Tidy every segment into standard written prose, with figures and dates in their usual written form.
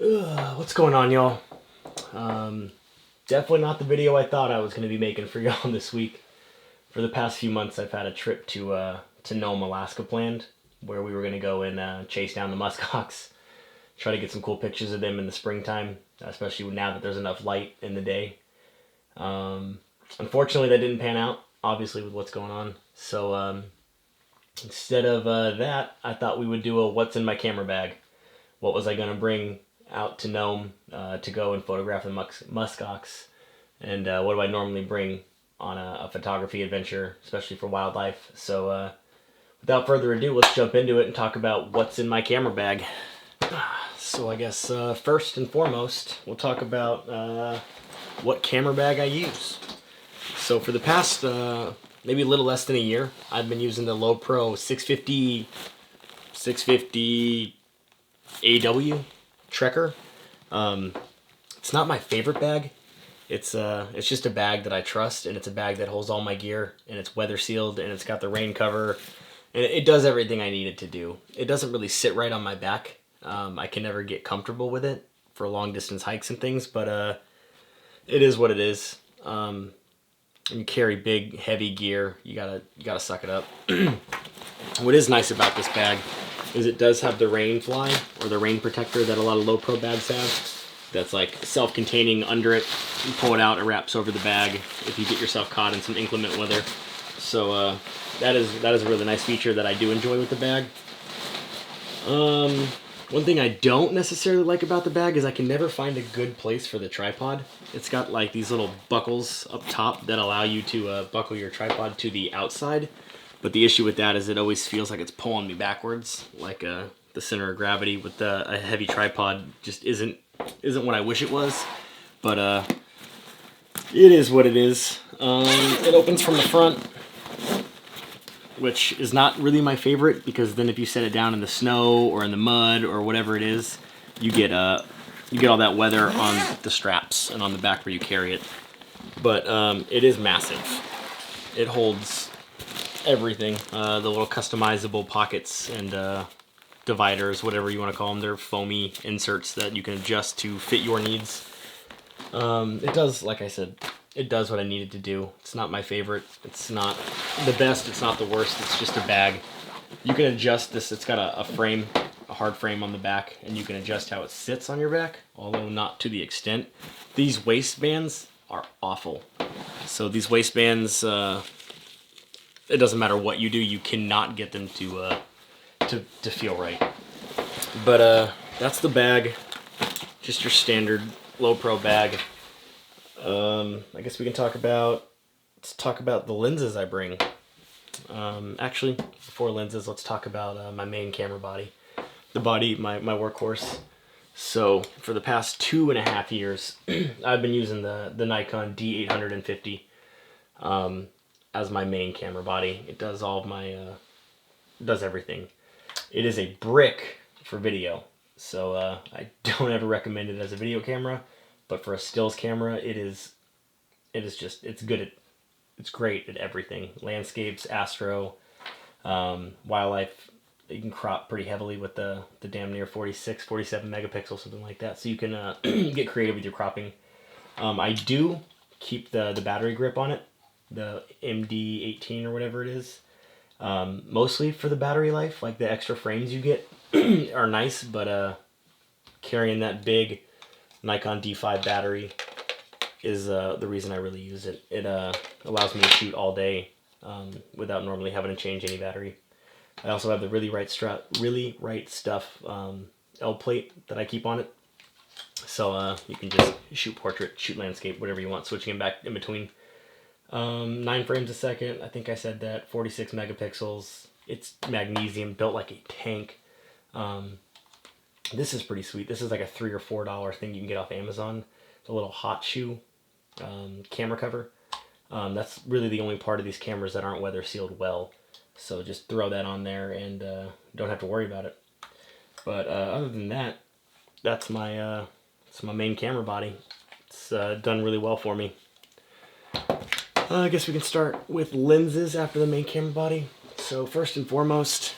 What's going on, y'all? Definitely not the video I thought I was going to be making for y'all this week. For the past few months, I've had a trip to Nome, Alaska planned, where we were going to go and chase down the muskox, try to get some cool pictures of them in the springtime, especially now that there's enough light in the day. Unfortunately, that didn't pan out, obviously, with what's going on. So instead of that, I thought we would do a what's in my camera bag. What was I going to bring out to Nome to go and photograph the muskox, and what do I normally bring on a photography adventure, especially for wildlife. So without further ado, let's jump into it and talk about what's in my camera bag. So I guess first and foremost, we'll talk about what camera bag I use. So for the past maybe a little less than a year, I've been using the Low Pro 650 AW Trekker. It's not my favorite bag. It's just a bag that I trust, and it's a bag that holds all my gear, and it's weather sealed, and it's got the rain cover, and it does everything I need it to do. It doesn't really sit right on my back. I can never get comfortable with it for long distance hikes and things, but it is what it is. When you carry big, heavy gear, you gotta suck it up. What is nice about this bag is it does have the rain fly, or the rain protector that a lot of low pro bags have. That's like self-containing under it. You pull it out, it wraps over the bag if you get yourself caught in some inclement weather. So that is a really nice feature that I do enjoy with the bag. One thing I don't necessarily like about the bag is I can never find a good place for the tripod. It's got like these little buckles up top that allow you to buckle your tripod to the outside. But the issue with that is it always feels like it's pulling me backwards, like the center of gravity with a heavy tripod just isn't what I wish it was. But it is what it is. It opens from the front, which is not really my favorite, because then if you set it down in the snow or in the mud or whatever it is, you get all that weather on the straps and on the back where you carry it. But it is massive. It holds everything. The little customizable pockets and dividers, whatever you want to call them. They're foamy inserts that you can adjust to fit your needs. It does, like I said, it does what I need it to do. It's not my favorite. It's not the best. It's not the worst. It's just a bag. You can adjust this. It's got a frame, a hard frame on the back, and you can adjust how it sits on your back, although not to the extent. These waistbands are awful. So these waistbands, it doesn't matter what you do, you cannot get them to feel right. But that's the bag. Just your standard low pro bag. I guess we can let's talk about the lenses I bring. Actually, before lenses, let's talk about my main camera body. The body, my workhorse. So for the past 2.5 years, I've been using the Nikon D850 as my main camera body. It does all of my, does everything. It is a brick for video, so I don't ever recommend it as a video camera, but for a stills camera, it's great at everything. Landscapes, astro, wildlife. You can crop pretty heavily with the damn near 46, 47 megapixels, something like that, so you can get creative with your cropping. I do keep the battery grip on it, the MD18 or whatever it is, mostly for the battery life. Like the extra frames you get are nice, but carrying that big Nikon D5 battery is the reason I really use it. It allows me to shoot all day without normally having to change any battery. I also have the Really Right Stuff L plate that I keep on it, so you can just shoot portrait, shoot landscape, whatever you want, switching them back in between. 9 frames a second, I think I said that, 46 megapixels. It's magnesium, built like a tank. This is pretty sweet. This is like a $3 or $4 thing you can get off Amazon. It's a little hot shoe camera cover. That's really the only part of these cameras that aren't weather sealed well. So just throw that on there and don't have to worry about it. But other than that, that's my main camera body. It's done really well for me. I guess we can start with lenses after the main camera body. So first and foremost,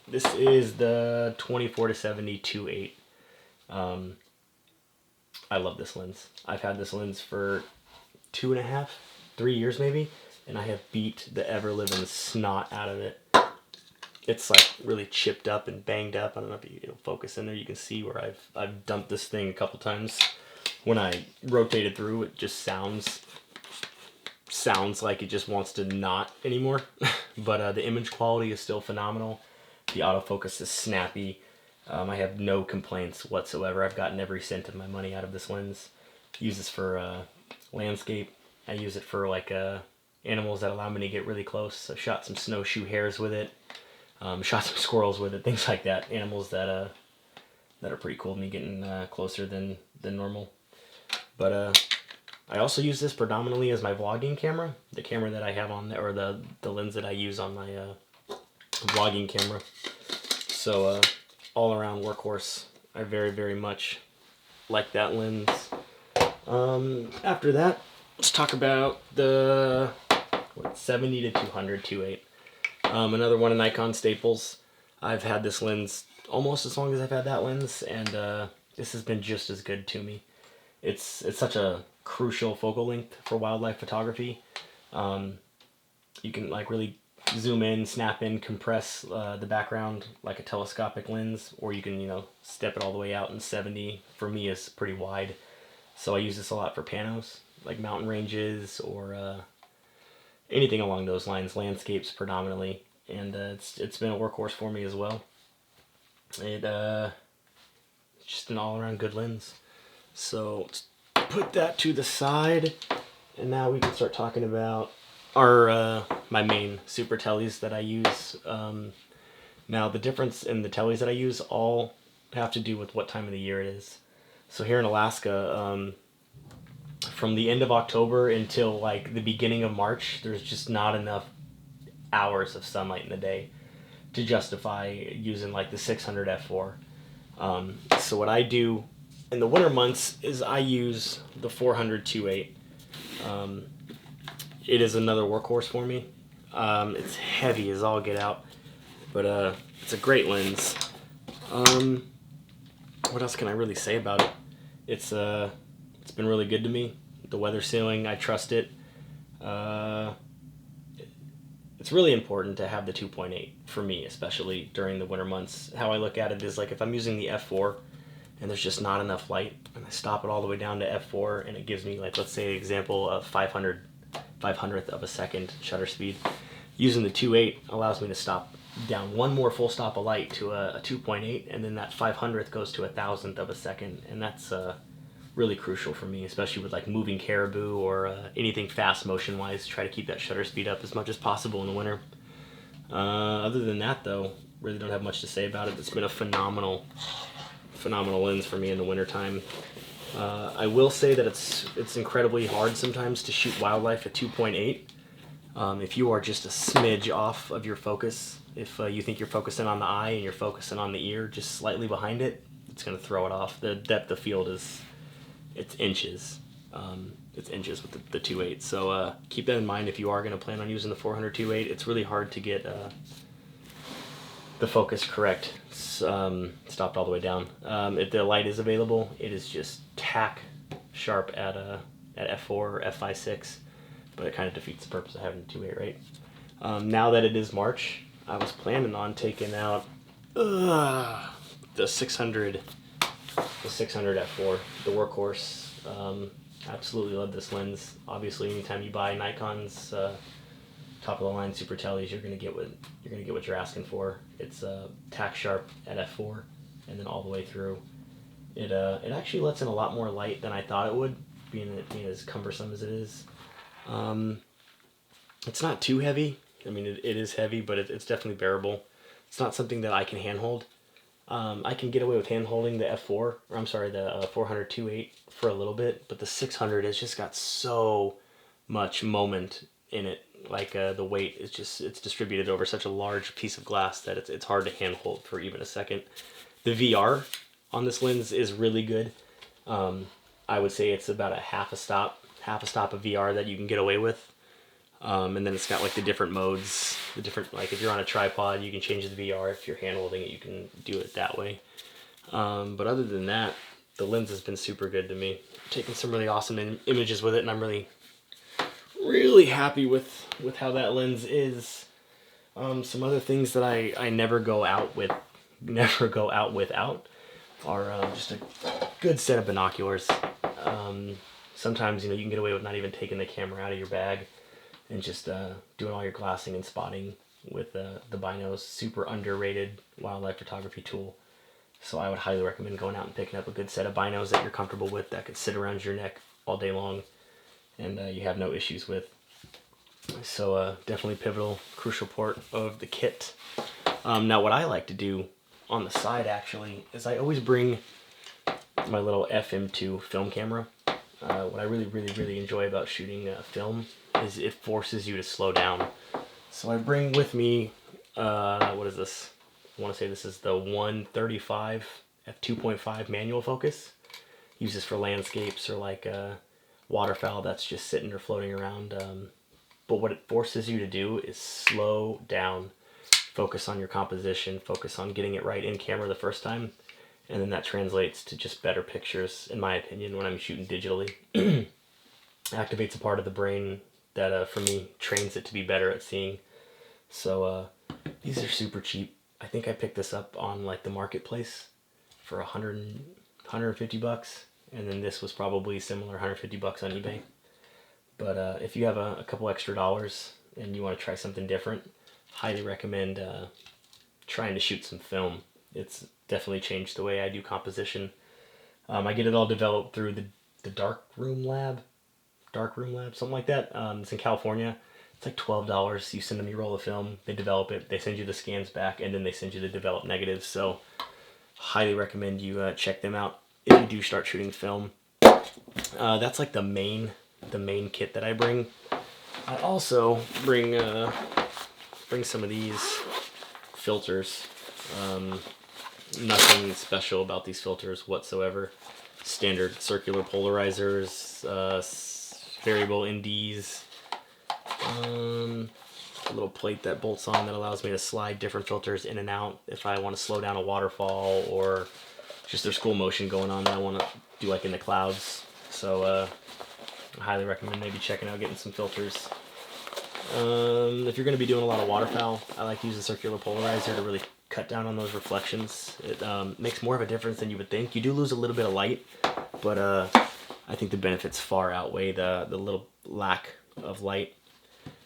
this is the 24-70 2.8. I love this lens. I've had this lens for 2.5, 3 years maybe, and I have beat the ever-living snot out of it. It's like really chipped up and banged up. I don't know if it'll focus in there. You can see where I've dumped this thing a couple times. When I rotate it through, it just sounds like it just wants to not anymore. But the image quality is still phenomenal. The autofocus is snappy. I have no complaints whatsoever. I've gotten every cent of my money out of this lens. I use this for landscape. I use it for like animals that allow me to get really close. I shot some snowshoe hares with it. Shot some squirrels with it, things like that. Animals that are pretty cool to me, getting closer than normal. But I also use this predominantly as my vlogging camera. The camera that I have on there, or the lens that I use on my vlogging camera. So all around workhorse. I very, very much like that lens. After that, let's talk about the 70 to 200 2.8. Another one of Nikon staples. I've had this lens almost as long as I've had that lens, and this has been just as good to me. It's such a crucial focal length for wildlife photography. You can like really zoom in, snap in, compress the background like a telescopic lens, or you can, you know, step it all the way out. And 70 for me is pretty wide, so I use this a lot for panos, like mountain ranges or anything along those lines, landscapes predominantly, and it's been a workhorse for me as well. It's just an all-around good lens. So let's put that to the side, and now we can start talking about our my main super teles that I use. Now the difference in the teles that I use all have to do with what time of the year it is. So here in Alaska, from the end of October until like the beginning of March, there's just not enough hours of sunlight in the day to justify using like the 600 f4. So what I do in the winter months is I use the 400 2.8. It is another workhorse for me. It's heavy as all get out, but it's a great lens. What else can I really say about it? It's been really good to me. The weather sealing, I trust it. It's really important to have the 2.8 for me, especially during the winter months. How I look at it is like if I'm using the f4 and there's just not enough light, and I stop it all the way down to f4, and it gives me, like, let's say an example of 500th of a second shutter speed. Using the 2.8 allows me to stop down one more full stop of light to a 2.8, and then that 500th goes to 1,000th of a second, and that's really crucial for me, especially with like moving caribou or anything fast motion wise. Try to keep that shutter speed up as much as possible in the winter. Other than that though, really don't have much to say about it. It's been a phenomenal lens for me in the wintertime. I will say that it's incredibly hard sometimes to shoot wildlife at 2.8. If you are just a smidge off of your focus, if you think you're focusing on the eye and you're focusing on the ear just slightly behind it, it's going to throw it off. The depth of field it's inches. It's inches with the 2.8. So keep that in mind if you are going to plan on using the 400 2.8. It's really hard to get the focus correct, stopped all the way down. If the light is available, it is just tack sharp at f4 or f5.6, but it kind of defeats the purpose of having the 2.8, right? Now that it is March, I was planning on taking out the 600 f4, the workhorse. Absolutely love this lens. Obviously, anytime you buy Nikon's top of the line super teles, you're gonna get what you're asking for. It's tack sharp at f4, and then all the way through. It actually lets in a lot more light than I thought it would, being as cumbersome as it is. It's not too heavy. I mean, it is heavy, but it's definitely bearable. It's not something that I can handhold. I can get away with hand-holding the f4, or I'm sorry, the 400 2.8 for a little bit, but the 600 has just got so much moment in it. Like the weight is it's distributed over such a large piece of glass that it's hard to handhold for even a second. The VR on this lens is really good. I would say it's about a half a stop of VR that you can get away with. And then it's got like the different modes, like if you're on a tripod, you can change the VR. If you're hand holding it, you can do it that way. But other than that, the lens has been super good to me. Taking some really awesome images with it, and I'm really happy with how that lens is. Some other things that I never go out without are just a good set of binoculars. Sometimes, you can get away with not even taking the camera out of your bag and just doing all your glassing and spotting with the Binos. Super underrated wildlife photography tool. So I would highly recommend going out and picking up a good set of Binos that you're comfortable with, that could sit around your neck all day long and you have no issues with. So definitely pivotal, crucial part of the kit. Now what I like to do on the side actually is I always bring my little FM2 film camera. What I really enjoy about shooting film is it forces you to slow down. So I bring with me, what is this? I want to say this is the 135 f2.5 manual focus. Use this for landscapes or like waterfowl that's just sitting or floating around. But what it forces you to do is slow down, focus on your composition, focus on getting it right in camera the first time, and then that translates to just better pictures, in my opinion, when I'm shooting digitally. Activates a part of the brain that, for me, trains it to be better at seeing. So these are super cheap. I think I picked this up on like the marketplace for 150 bucks, and then this was probably similar, 150 bucks on eBay. But if you have a couple extra dollars and you want to try something different, highly recommend trying to shoot some film. It's definitely changed the way I do composition. I get it all developed through the Darkroom Lab, something like that. It's in California. It's like $12. You send them your roll of film, they develop it, they send you the scans back, and then they send you the developed negatives. So highly recommend you check them out if you do start shooting film. That's like the main kit that I bring. I also bring some of these filters. Nothing special about these filters whatsoever. Standard circular polarizers, variable NDs, a little plate that bolts on that allows me to slide different filters in and out if I want to slow down a waterfall, or just there's cool motion going on that I want to do like in the clouds. So I highly recommend maybe checking out getting some filters. If you're going to be doing a lot of waterfowl, I like to use a circular polarizer to really cut down on those reflections. It makes more of a difference than you would think. You do lose a little bit of light, but I think the benefits far outweigh the little lack of light.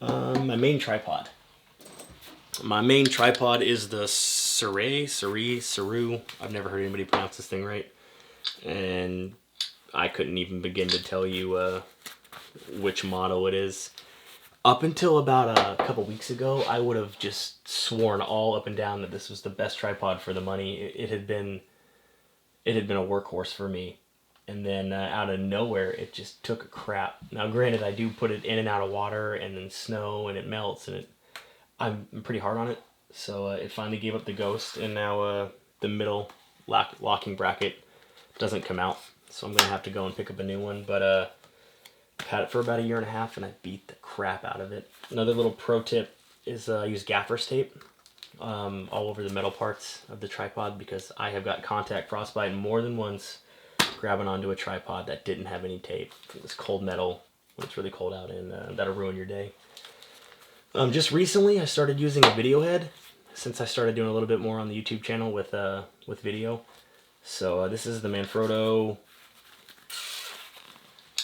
My main tripod. My main tripod is the Saru. I've never heard anybody pronounce this thing right, and I couldn't even begin to tell you which model it is. Up until about a couple weeks ago, I would have just sworn all up and down that this was the best tripod for the money. It had been a workhorse for me, and then out of nowhere, it just took a crap. Now, granted, I do put it in and out of water and then snow, and it melts, and I'm pretty hard on it. So it finally gave up the ghost, and now the middle locking bracket doesn't come out. So I'm gonna have to go and pick up a new one. But I've had it for about 1.5 years, and I beat the crap out of it. Another little pro tip is use gaffer's tape all over the metal parts of the tripod, because I have got contact frostbite more than once grabbing onto a tripod that didn't have any tape. This cold metal when it's really cold out, and that'll ruin your day. Just recently, I started using a video head since I started doing a little bit more on the YouTube channel with video. So this is the Manfrotto.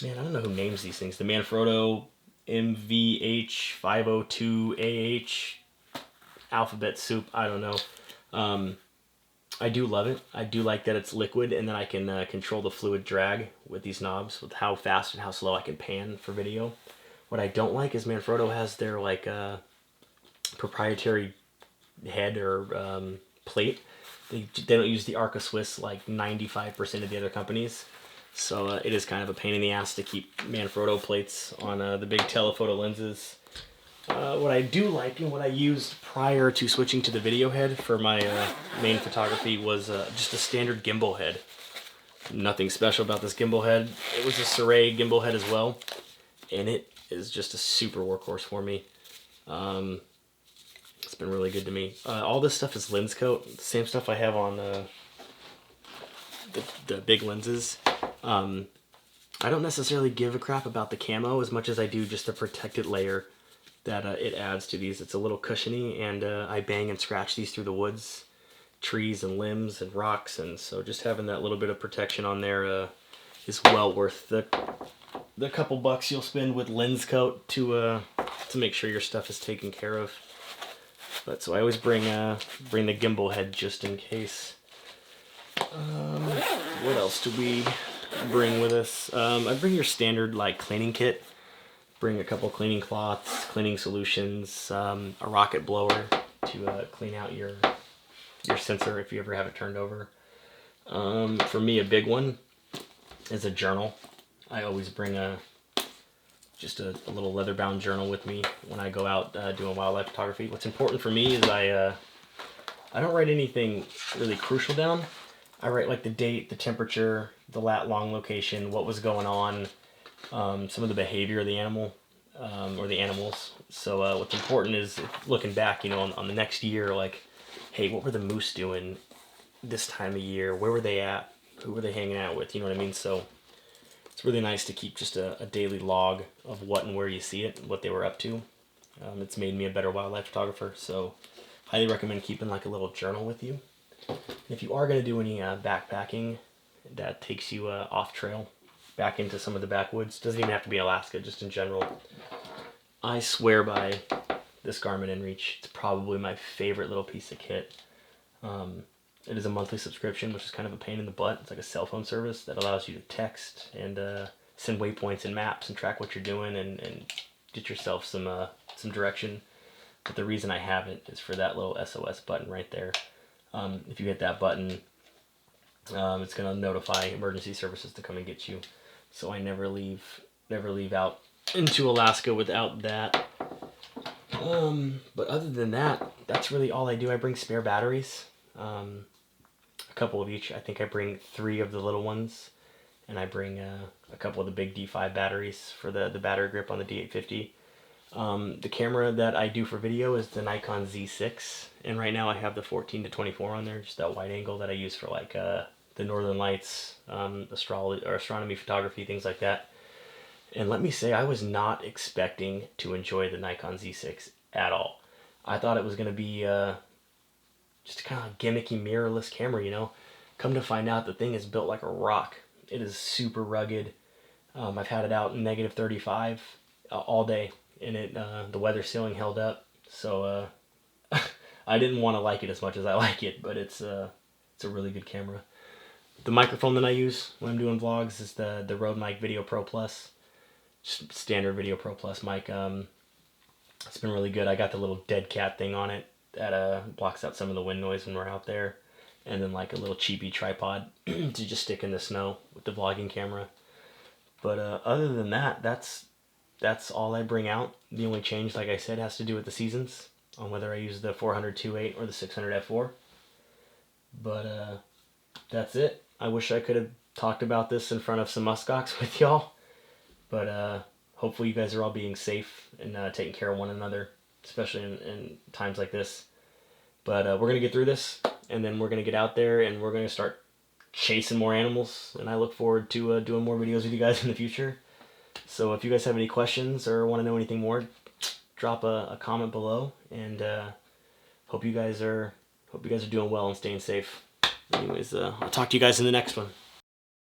Man, I don't know who names these things. The Manfrotto MVH502AH alphabet soup. I don't know. I do love it. I do like that it's liquid, and then I can control the fluid drag with these knobs, with how fast and how slow I can pan for video. What I don't like is Manfrotto has their like proprietary head or plate. They don't use the Arca Swiss like 95% of the other companies. So it is kind of a pain in the ass to keep Manfrotto plates on the big telephoto lenses. What I do like, and what I used prior to switching to the video head for my main photography, was just a standard gimbal head. Nothing special about this gimbal head. It was a Saru gimbal head as well, and it is just a super workhorse for me. It's been really good to me. All this stuff is lens coat, the same stuff I have on the big lenses. I don't necessarily give a crap about the camo as much as I do just the protected layer that it adds to these. It's a little cushiony, and I bang and scratch these through the woods, trees and limbs and rocks, and so just having that little bit of protection on there is well worth the couple bucks you'll spend with lens coat to make sure your stuff is taken care of. But so I always bring the gimbal head just in case. What else do we bring with us? I bring your standard like cleaning kit. Bring a couple cleaning cloths, cleaning solutions, a rocket blower to clean out your sensor if you ever have it turned over. For me, a big one is a journal. I always bring just a little leather-bound journal with me when I go out doing wildlife photography. What's important for me is I don't write anything really crucial down. I write like the date, the temperature, the lat-long location, what was going on, some of the behavior of the animal or the animals. So what's important is looking back, on the next year, like, hey, what were the moose doing this time of year? Where were they at? Who were they hanging out with? You know what I mean? So it's really nice to keep just a daily log of what and where you see it, and what they were up to. It's made me a better wildlife photographer, so highly recommend keeping like a little journal with you. If you are going to do any backpacking that takes you off trail, back into some of the backwoods, doesn't even have to be Alaska, just in general, I swear by this Garmin Inreach. It's probably my favorite little piece of kit. It is a monthly subscription, which is kind of a pain in the butt. It's like a cell phone service that allows you to text and send waypoints and maps and track what you're doing and get yourself some direction. But the reason I have it is for that little SOS button right there. If you hit that button, it's going to notify emergency services to come and get you. So I never leave out into Alaska without that. But other than that, that's really all I do. I bring spare batteries, a couple of each. I think I bring 3 of the little ones, and I bring a couple of the big D5 batteries for the battery grip on the D850. The camera that I do for video is the Nikon Z6, and right now I have the 14-24 on there, just that wide angle that I use for like the Northern Lights, astronomy photography, things like that. And let me say, I was not expecting to enjoy the Nikon Z6 at all. I thought it was going to be just kind of gimmicky mirrorless camera, Come to find out, the thing is built like a rock. It is super rugged. I've had it out in -35 all day, and the weather sealing held up. So I didn't want to like it as much as I like it, but it's a really good camera. The microphone that I use when I'm doing vlogs is the Rode Mic Video Pro Plus. Just standard Video Pro Plus mic. It's been really good. I got the little dead cat thing on it that blocks out some of the wind noise when we're out there. And then like a little cheapy tripod to just stick in the snow with the vlogging camera. But other than that, that's all I bring out. The only change, like I said, has to do with the seasons, on whether I use the 400-2.8 or the 600 f4. But that's it. I wish I could have talked about this in front of some muskox with y'all. But hopefully you guys are all being safe and taking care of one another, especially in times like this. But we're going to get through this, and then we're going to get out there, and we're going to start chasing more animals. And I look forward to doing more videos with you guys in the future. So if you guys have any questions or want to know anything more, drop a comment below. And hope you guys are doing well and staying safe. Anyways, I'll talk to you guys in the next one.